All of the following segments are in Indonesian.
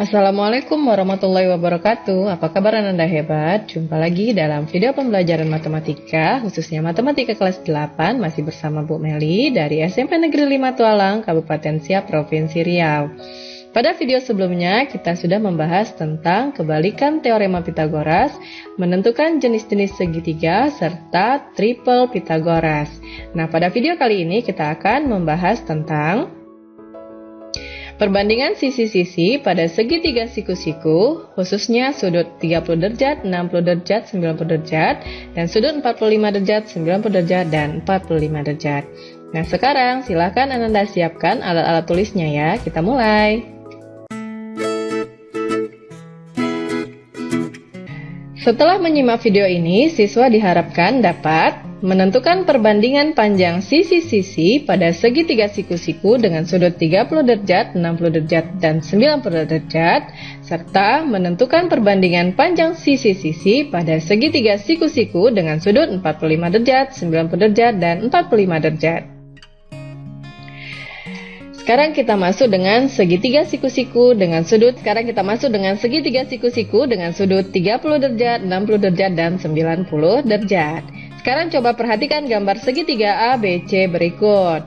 Assalamualaikum warahmatullahi wabarakatuh. Apa kabar Anda hebat? Jumpa lagi dalam video pembelajaran matematika, khususnya matematika kelas 8, masih bersama Bu Meli dari SMP Negeri 5 Tualang, Kabupaten Siak, Provinsi Riau. Pada video sebelumnya, kita sudah membahas tentang kebalikan teorema Pitagoras, menentukan jenis-jenis segitiga, serta triple Pitagoras. Nah, pada video kali ini kita akan membahas tentang perbandingan sisi-sisi pada segitiga siku-siku, khususnya sudut 30 derajat, 60 derajat, 90 derajat, dan sudut 45 derajat, 90 derajat, dan 45 derajat. Nah, sekarang silakan Anda siapkan alat-alat tulisnya ya. Kita mulai. Setelah menyimak video ini, siswa diharapkan dapat menentukan perbandingan panjang sisi-sisi pada segitiga siku-siku dengan sudut 30 derajat, 60 derajat, dan 90 derajat, serta menentukan perbandingan panjang sisi-sisi pada segitiga siku-siku dengan sudut 45 derajat, 90 derajat, dan 45 derajat. Sekarang kita masuk dengan segitiga siku-siku dengan sudut 30 derajat, 60 derajat, dan 90 derajat. Sekarang coba perhatikan gambar segitiga ABC berikut.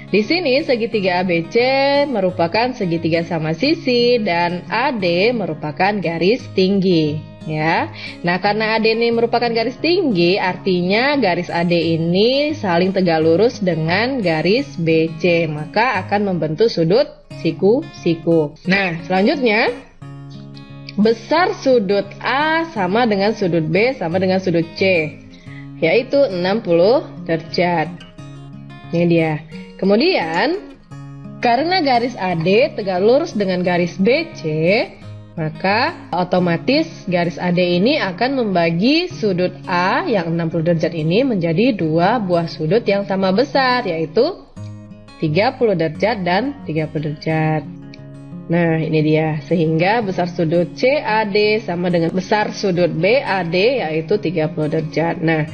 Di sini segitiga ABC merupakan segitiga sama sisi dan AD merupakan garis tinggi. Ya, nah karena AD ini merupakan garis tinggi, artinya garis AD ini saling tegak lurus dengan garis BC, maka akan membentuk sudut siku-siku. Nah, selanjutnya besar sudut A sama dengan sudut B sama dengan sudut C, yaitu 60 derajat. Ini dia. Kemudian, karena garis AD tegak lurus dengan garis BC, maka otomatis garis AD ini akan membagi sudut A yang 60 derajat ini menjadi dua buah sudut yang sama besar, yaitu 30 derajat dan 30 derajat. Nah, ini dia. Sehingga besar sudut CAD sama dengan besar sudut BAD, yaitu 30 derajat. Nah,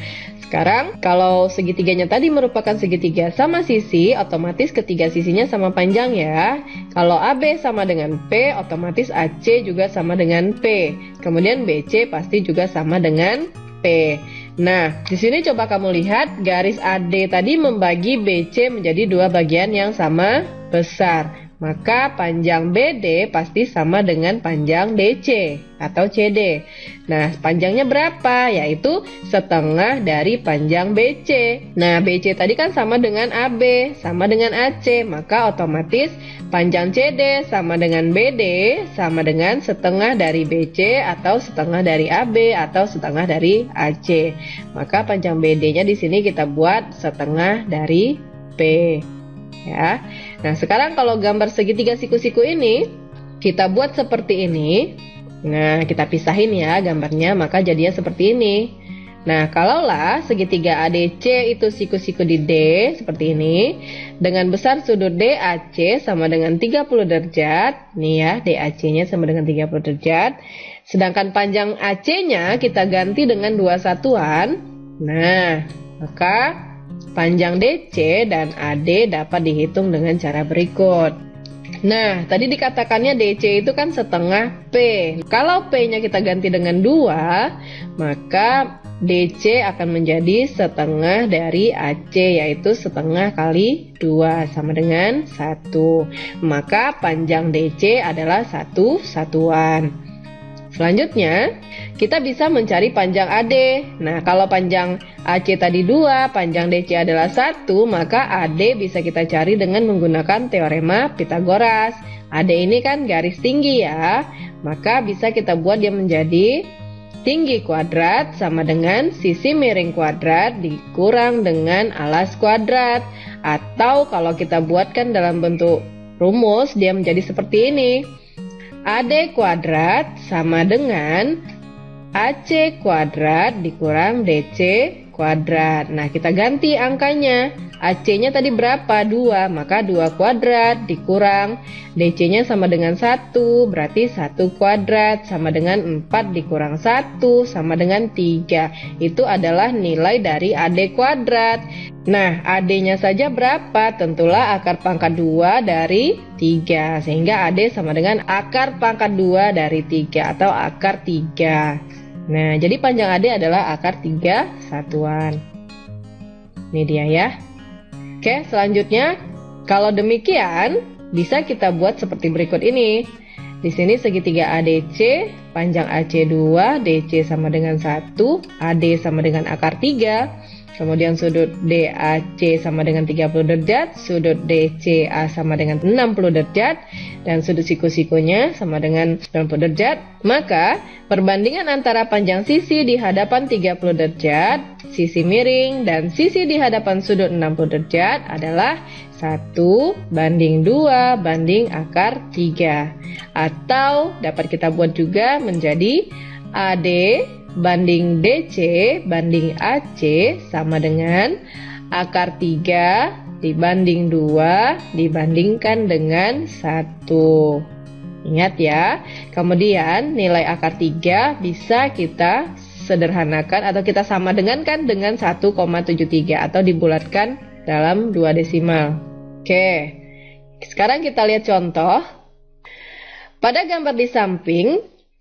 sekarang kalau segitiganya tadi merupakan segitiga sama sisi, otomatis ketiga sisinya sama panjang ya. Kalau AB sama dengan P, otomatis AC juga sama dengan P. Kemudian BC pasti juga sama dengan P. Nah, di sini coba kamu lihat garis AD tadi membagi BC menjadi dua bagian yang sama besar. Maka panjang BD pasti sama dengan panjang DC atau CD. Nah, panjangnya berapa? Yaitu setengah dari panjang BC. Nah, BC tadi kan sama dengan AB, sama dengan AC. Maka otomatis panjang CD sama dengan BD sama dengan setengah dari BC atau setengah dari AB atau setengah dari AC. Maka panjang BD-nya di sini kita buat setengah dari P. Ya. Nah, sekarang kalau gambar segitiga siku-siku ini kita buat seperti ini. Nah, kita pisahin ya gambarnya, maka jadinya seperti ini. Nah, kalaulah segitiga ADC itu siku-siku di D seperti ini, dengan besar sudut DAC sama dengan 30 derajat. Nih ya, DAC-nya sama dengan 30 derajat. Sedangkan panjang AC-nya kita ganti dengan dua satuan. Nah, maka panjang DC dan AD dapat dihitung dengan cara berikut. Nah, tadi dikatakannya DC itu kan setengah P. Kalau P-nya kita ganti dengan 2, maka DC akan menjadi setengah dari AC, yaitu setengah kali 2 sama dengan 1. Maka panjang DC adalah 1 satuan. Selanjutnya, kita bisa mencari panjang AD. Nah, kalau panjang AC tadi 2, panjang DC adalah 1, maka AD bisa kita cari dengan menggunakan teorema Pitagoras. AD ini kan garis tinggi ya, maka bisa kita buat dia menjadi tinggi kuadrat sama dengan sisi miring kuadrat dikurang dengan alas kuadrat. Atau kalau kita buatkan dalam bentuk rumus, dia menjadi seperti ini. AD kuadrat sama dengan AC kuadrat dikurang DC kuadrat. Nah, kita ganti angkanya. AC-nya tadi berapa? 2, maka 2 kuadrat dikurang DC-nya sama dengan 1, berarti 1 kuadrat sama dengan 4 dikurang 1 sama dengan 3. Itu adalah nilai dari AD kuadrat. Nah, AD-nya saja berapa? Tentulah akar pangkat 2 dari 3. Sehingga AD sama dengan akar pangkat 2 dari 3 atau akar 3. Nah, jadi panjang AD adalah akar 3 satuan. Ini dia ya. Oke, selanjutnya kalau demikian bisa kita buat seperti berikut ini. Di sini segitiga ADC, panjang AC2, DC sama dengan 1, AD sama dengan akar 3. Kemudian sudut DAC sama dengan 30 derajat, sudut DCA sama dengan 60 derajat, dan sudut siku-sikunya sama dengan 90 derajat. Maka perbandingan antara panjang sisi di hadapan 30 derajat, sisi miring, dan sisi di hadapan sudut 60 derajat adalah 1 banding 2 banding akar 3. Atau dapat kita buat juga menjadi AD banding DC banding AC sama dengan akar 3 dibanding 2 dibandingkan dengan 1. Ingat ya, kemudian nilai akar 3 bisa kita sederhanakan atau kita sama dengankan dengan 1,73 atau dibulatkan dalam 2 desimal. Oke, sekarang kita lihat contoh. Pada gambar di samping,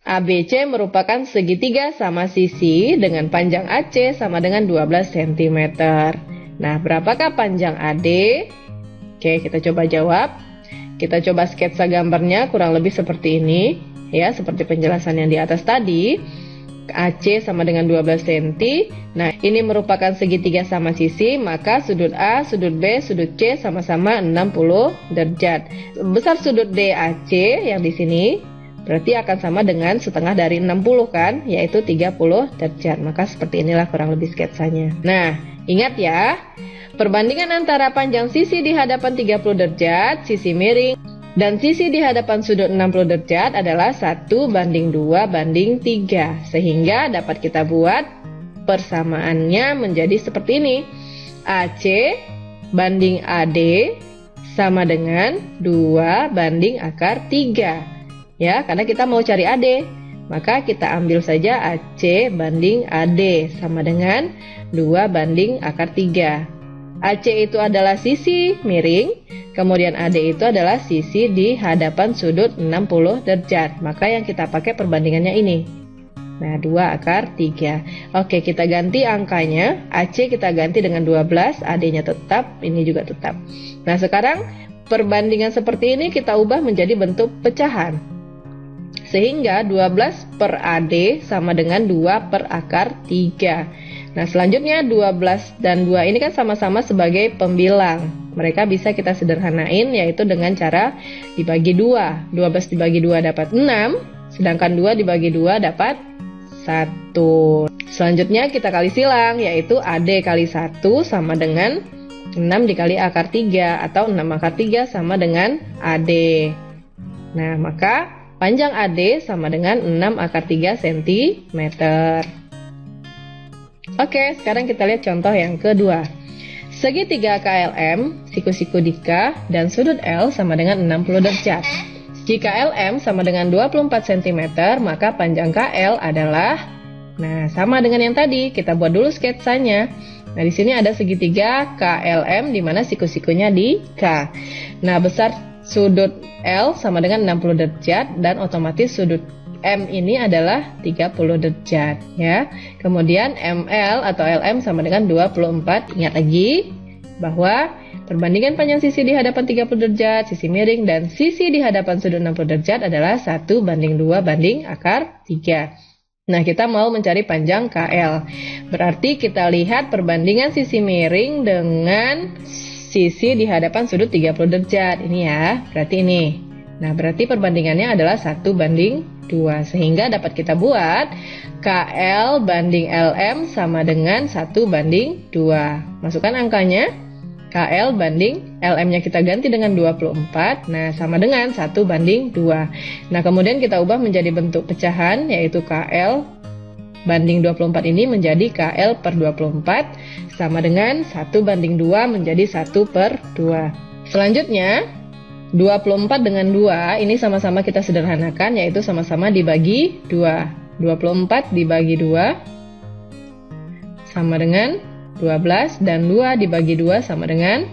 ABC merupakan segitiga sama sisi dengan panjang AC sama dengan 12 cm. Nah, berapakah panjang AD? Oke, kita coba jawab. Kita coba sketsa gambarnya kurang lebih seperti ini. Ya, seperti penjelasan yang di atas tadi. AC sama dengan 12 cm. Nah, ini merupakan segitiga sama sisi, maka sudut A, sudut B, sudut C sama-sama 60 derajat. Besar sudut DAC yang di sini berarti akan sama dengan setengah dari 60 kan, yaitu 30 derajat. Maka seperti inilah kurang lebih sketsanya. Nah, ingat ya, perbandingan antara panjang sisi di hadapan 30 derajat, sisi miring, dan sisi di hadapan sudut 60 derajat adalah 1 banding 2 banding 3. Sehingga dapat kita buat persamaannya menjadi seperti ini. AC banding AD sama dengan 2 banding akar 3. Ya, karena kita mau cari AD. Maka kita ambil saja AC banding AD sama dengan 2 banding akar 3. AC itu adalah sisi miring, kemudian AD itu adalah sisi di hadapan sudut 60 derajat. Maka yang kita pakai perbandingannya ini. Nah, 2 akar 3. Oke, kita ganti angkanya. AC kita ganti dengan 12, AD-nya tetap, ini juga tetap. Nah, sekarang perbandingan seperti ini kita ubah menjadi bentuk pecahan. Sehingga 12 per AD sama dengan 2 per akar 3. Nah, selanjutnya 12 dan 2 ini kan sama-sama sebagai pembilang. Mereka bisa kita sederhanain yaitu dengan cara dibagi 2. 12 dibagi 2 dapat 6, sedangkan 2 dibagi 2 dapat 1. Selanjutnya kita kali silang yaitu AD kali 1 sama dengan 6 dikali akar 3 atau 6 akar 3 sama dengan AD. Nah, maka panjang AD sama dengan 6 akar 3 cm. Oke, sekarang kita lihat contoh yang kedua. Segitiga KLM, siku-siku di K, dan sudut L sama dengan 60 derajat. Jika LM sama dengan 24 cm, maka panjang KL adalah, nah, sama dengan yang tadi. Kita buat dulu sketsanya. Nah, di sini ada segitiga KLM di mana siku-sikunya di K. Nah, besar sudut L sama dengan 60 derajat dan otomatis sudut M ini adalah 30 derajat ya. Kemudian ML atau LM sama dengan 24. Ingat lagi bahwa perbandingan panjang sisi di hadapan 30 derajat, sisi miring dan sisi di hadapan sudut 60 derajat adalah 1 banding 2 banding akar 3. Nah, kita mau mencari panjang KL. Berarti kita lihat perbandingan sisi miring dengan sisi di hadapan sudut 30 derajat. Ini ya, berarti ini. Nah, berarti perbandingannya adalah 1 banding 2. Sehingga dapat kita buat KL banding LM sama dengan 1 banding 2. Masukkan angkanya. KL banding LM-nya kita ganti dengan 24. Nah, sama dengan 1 banding 2. Nah, kemudian kita ubah menjadi bentuk pecahan yaitu KL banding 24 ini menjadi KL per 24 sama dengan 1 banding 2 menjadi 1 per 2. Selanjutnya 24 dengan 2 ini sama-sama kita sederhanakan, yaitu sama-sama dibagi 2. 24 dibagi 2 sama dengan 12 dan 2 dibagi 2 sama dengan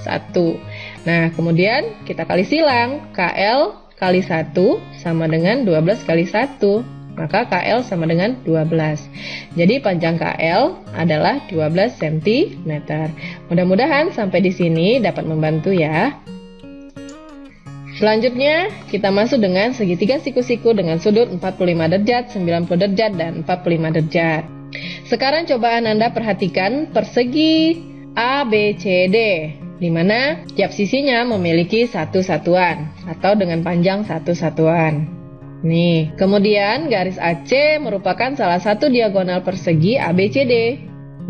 1. Nah, kemudian kita kali silang, KL kali 1 sama dengan 12 kali 1. Maka KL sama dengan 12. Jadi panjang KL adalah 12 cm. Mudah-mudahan sampai di sini dapat membantu ya. Selanjutnya kita masuk dengan segitiga siku-siku dengan sudut 45 derajat, 90 derajat, dan 45 derajat. Sekarang cobaan Anda perhatikan persegi ABCD, di mana tiap sisinya memiliki satu satuan atau dengan panjang satu satuan. Nih, kemudian garis AC merupakan salah satu diagonal persegi ABCD.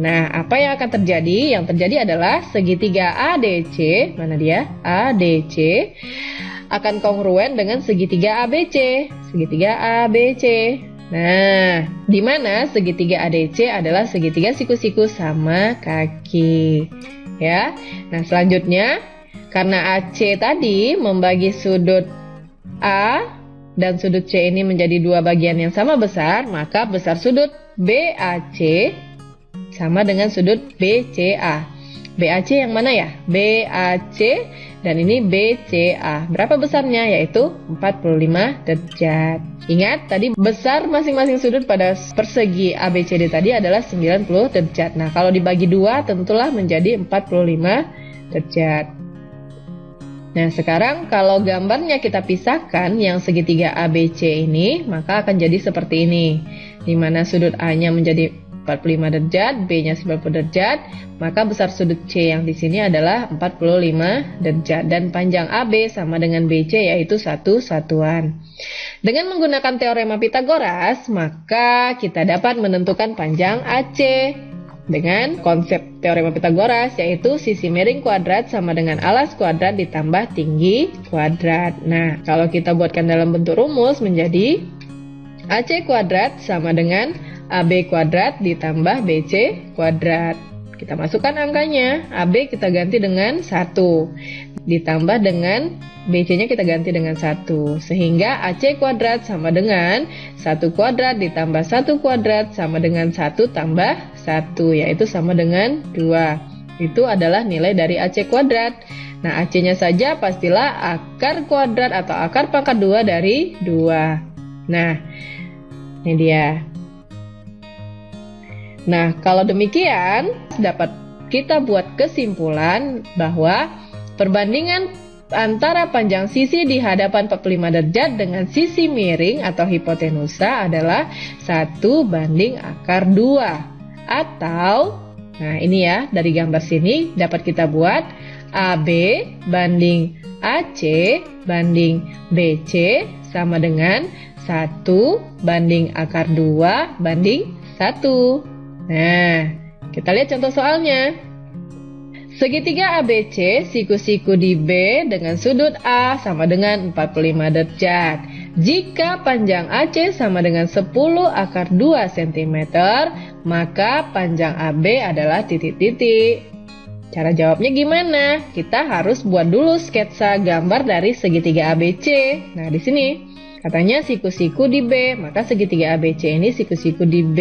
Nah, apa yang akan terjadi? Yang terjadi adalah segitiga ADC, mana dia? ADC akan kongruen dengan segitiga ABC. Segitiga ABC. Nah, di mana segitiga ADC adalah segitiga siku-siku sama kaki. Ya. Nah, selanjutnya karena AC tadi membagi sudut A dan sudut C ini menjadi dua bagian yang sama besar, maka besar sudut BAC sama dengan sudut BCA. BAC yang mana ya? BAC dan ini BCA. Berapa besarnya? Yaitu 45 derajat. Ingat, tadi besar masing-masing sudut pada persegi ABCD tadi adalah 90 derajat. Nah, kalau dibagi dua tentulah menjadi 45 derajat. Nah, sekarang kalau gambarnya kita pisahkan yang segitiga ABC ini, maka akan jadi seperti ini. Di mana sudut A-nya menjadi 45 derajat, B-nya 90 derajat, maka besar sudut C yang di sini adalah 45 derajat dan panjang AB sama dengan BC yaitu satu satuan. Dengan menggunakan teorema Pitagoras, maka kita dapat menentukan panjang AC dengan konsep teorema Pitagoras, yaitu sisi miring kuadrat sama dengan alas kuadrat ditambah tinggi kuadrat. Nah, kalau kita buatkan dalam bentuk rumus menjadi AC kuadrat sama dengan AB kuadrat ditambah BC kuadrat. Kita masukkan angkanya. AB kita ganti dengan 1. Ditambah dengan BC-nya kita ganti dengan 1. Sehingga AC kuadrat sama dengan 1 kuadrat ditambah 1 kuadrat sama dengan 1 tambah 1. Yaitu sama dengan 2. Itu adalah nilai dari AC kuadrat. Nah, AC-nya saja pastilah akar kuadrat atau akar pangkat 2 dari 2. Nah, ini dia. Nah, kalau demikian dapat kita buat kesimpulan bahwa perbandingan antara panjang sisi di hadapan 45 derajat dengan sisi miring atau hipotenusa adalah 1 banding akar 2. Atau, nah ini ya, dari gambar sini dapat kita buat AB banding AC banding BC sama dengan 1 banding akar 2 banding 1. Nah, kita lihat contoh soalnya. Segitiga ABC, siku-siku di B dengan sudut A sama dengan 45 derajat. Jika panjang AC sama dengan 10 akar 2 cm, maka panjang AB adalah titik-titik. Cara jawabnya gimana? Kita harus buat dulu sketsa gambar dari segitiga ABC. Nah, di sini katanya siku-siku di B, maka segitiga ABC ini siku-siku di B.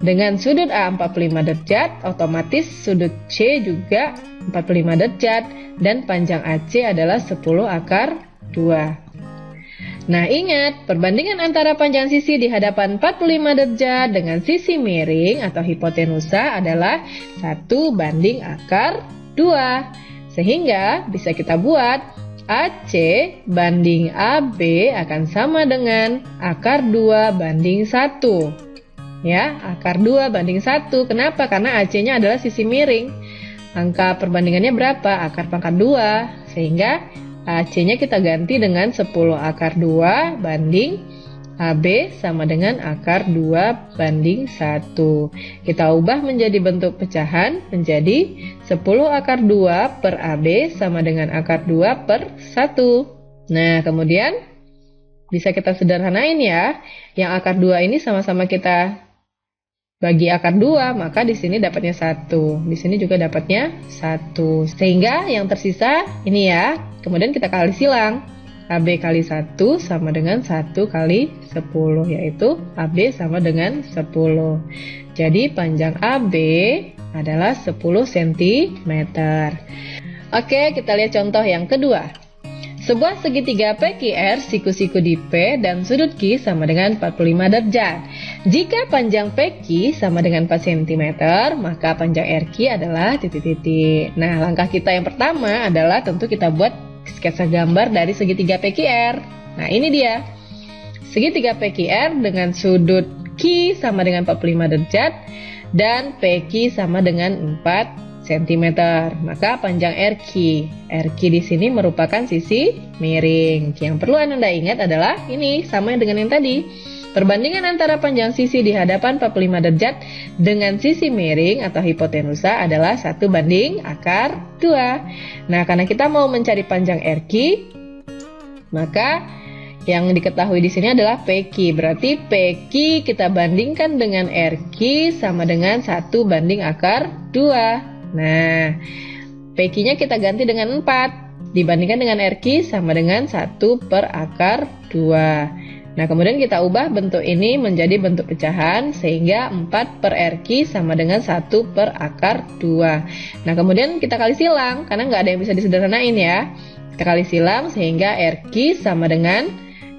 Dengan sudut A 45 derajat, otomatis sudut C juga 45 derajat dan panjang AC adalah 10 akar 2. Nah, ingat, perbandingan antara panjang sisi di hadapan 45 derajat dengan sisi miring atau hipotenusa adalah 1 banding akar 2. Sehingga bisa kita buat AC banding AB akan sama dengan akar 2 banding 1. Ya, akar 2 banding 1. Kenapa? Karena AC-nya adalah sisi miring. Angka perbandingannya berapa? Akar pangkat 2. Sehingga AC-nya kita ganti dengan 10 akar 2 banding AB sama dengan akar 2 banding 1. Kita ubah menjadi bentuk pecahan menjadi 10 akar 2 per AB sama dengan akar 2 per 1. Nah, kemudian bisa kita sederhanain ya. Yang akar 2 ini sama-sama kita bagi akar 2, maka di sini dapatnya 1. Di sini juga dapatnya 1. Sehingga yang tersisa ini ya. Kemudian kita kali silang. AB kali 1 sama dengan 1 kali 10, yaitu AB sama dengan 10. Jadi panjang AB adalah 10 cm. Oke, kita lihat contoh yang kedua. Sebuah segitiga PQR siku-siku di P dan sudut Q sama dengan 45 derajat. Jika panjang PQ sama dengan 4 cm, maka panjang RQ adalah titik-titik. Nah, langkah kita yang pertama adalah tentu kita buat sketsa gambar dari segitiga PQR. Nah, ini dia. Segitiga PQR dengan sudut Q sama dengan 45 derajat dan PQ sama dengan 4 cm. Maka panjang RQ. RQ di sini merupakan sisi miring. Yang perlu Anda ingat adalah ini sama dengan yang tadi. Perbandingan antara panjang sisi di hadapan 45 derajat dengan sisi miring atau hipotenusa adalah 1 banding akar 2. Nah, karena kita mau mencari panjang RQ, maka yang diketahui di sini adalah PQ. Berarti PQ kita bandingkan dengan RQ sama dengan 1 banding akar 2. Nah, PQ-nya kita ganti dengan 4. Dibandingkan dengan RQ sama dengan 1 per akar 2. Nah, kemudian kita ubah bentuk ini menjadi bentuk pecahan sehingga 4 per RQ sama dengan 1 per akar 2. Nah, kemudian kita kali silang karena nggak ada yang bisa disederhanain ya. Kita kali silang sehingga RQ sama dengan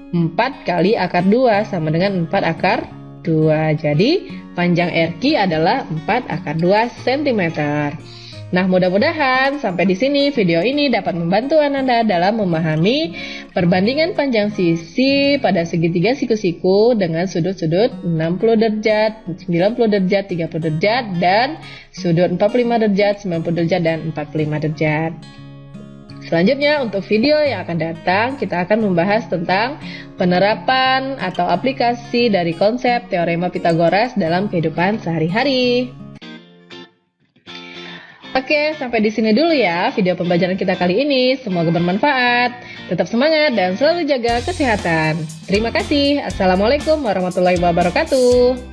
4 kali akar 2 sama dengan 4 akar 2. Jadi, panjang RQ adalah 4 akar 2 cm. Nah, mudah-mudahan sampai di sini video ini dapat membantu Anda dalam memahami perbandingan panjang sisi pada segitiga siku-siku dengan sudut-sudut 60 derajat, 90 derajat, 30 derajat, dan sudut 45 derajat, 90 derajat, dan 45 derajat. Selanjutnya, untuk video yang akan datang, kita akan membahas tentang penerapan atau aplikasi dari konsep teorema Pythagoras dalam kehidupan sehari-hari. Oke, sampai di sini dulu ya video pembelajaran kita kali ini. Semoga bermanfaat. Tetap semangat dan selalu jaga kesehatan. Terima kasih. Assalamualaikum warahmatullahi wabarakatuh.